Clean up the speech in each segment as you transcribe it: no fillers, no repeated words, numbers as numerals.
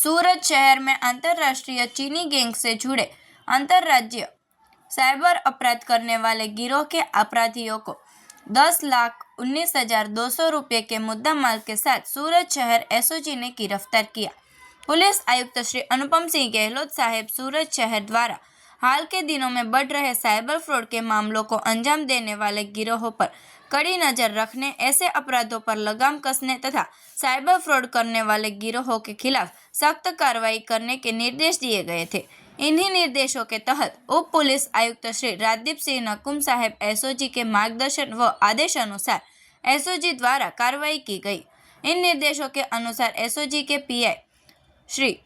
सूरत शहर में अंतर्राष्ट्रीय चीनी गैंग से जुड़े अंतर्राज्यीय साइबर अपराध करने वाले गिरोह के अपराधियों को 10,19,200 रुपये के मुद्दा माल के साथ सूरत शहर एसओजी ने गिरफ्तार किया। पुलिस आयुक्त श्री अनुपम सिंह गहलोत साहेब सूरत शहर द्वारा हाल के दिनों में बढ़ रहे साइबर फ्रॉड के मामलों को अंजाम देने वाले गिरोहों पर कड़ी नजर रखने, ऐसे अपराधों पर लगाम कसने तथा साइबर फ्रॉड करने वाले गिरोहों के खिलाफ सख्त कार्रवाई करने के निर्देश दिए गए थे। इन्हीं निर्देशों के तहत उप पुलिस आयुक्त श्री राजदीप सिंह नकुम साहेब एसओजी के मार्गदर्शन व आदेश अनुसार एसओजी द्वारा कार्रवाई की गई। इन निर्देशों के अनुसार एसओजी के पीआई श्री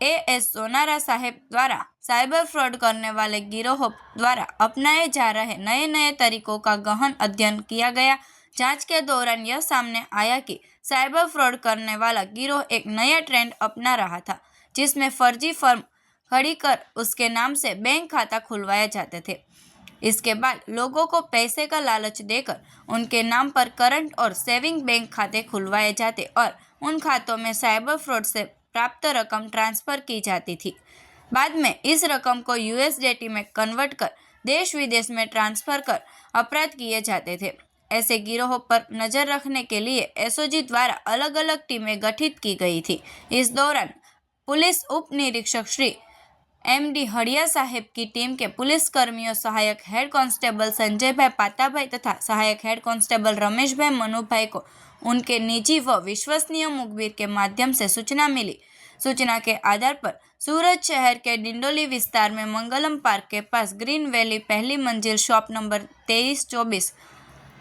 एएस सोनारा साहेब द्वारा साइबर फ्रॉड करने वाले गिरोहों द्वारा अपनाए जा रहे नए तरीकों का गहन अध्ययन किया गया। जांच के दौरान यह सामने आया कि साइबर फ्रॉड करने वाला गिरोह एक नया ट्रेंड अपना रहा था, जिसमें फर्जी फर्म खड़ी कर उसके नाम से बैंक खाता खुलवाए जाते थे। इसके बाद लोगों को पैसे का लालच देकर उनके नाम पर करंट और सेविंग बैंक खाते खुलवाए जाते और उन खातों में साइबर फ्रॉड से प्राप्त रकम ट्रांसफर की जाती थी। बाद में इस रकम को यूएसडीटी में कन्वर्ट कर देश विदेश में ट्रांसफर कर अपराध किए जाते थे। ऐसे गिरोहों पर नजर रखने के लिए एसओजी द्वारा अलग अलग टीमें गठित की गई थी। इस दौरान पुलिस उप निरीक्षक श्री एमडी हड़िया साहेब की टीम के पुलिस कर्मियों सहायक हेड कांस्टेबल संजय भाई पाताभाई तथा सहायक हेड कांस्टेबल रमेश भाई मनुभाई को उनके निजी व विश्वसनीय मुखबिर के माध्यम से सूचना मिली। सूचना के आधार पर सूरत शहर के डिंडोली विस्तार में मंगलम पार्क के पास ग्रीन वैली पहली मंजिल shop number 2324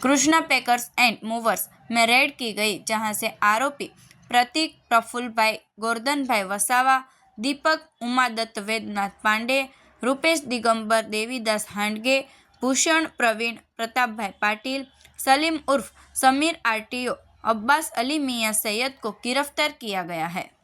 Krishna packers and movers में रेड की गई, जहां से आरोपी प्रतीक प्रफुल्ल भाई, गोवर्धन भाई वसावा, दीपक उमादत्त वेदनाथ पांडे, रूपेश दिगंबर देवीदास हांडगे, भूषण प्रवीण प्रताप भाई पाटिल, सलीम उर्फ समीर आरटीओ, अब्बास अली मियां सैयद को गिरफ्तार किया गया है।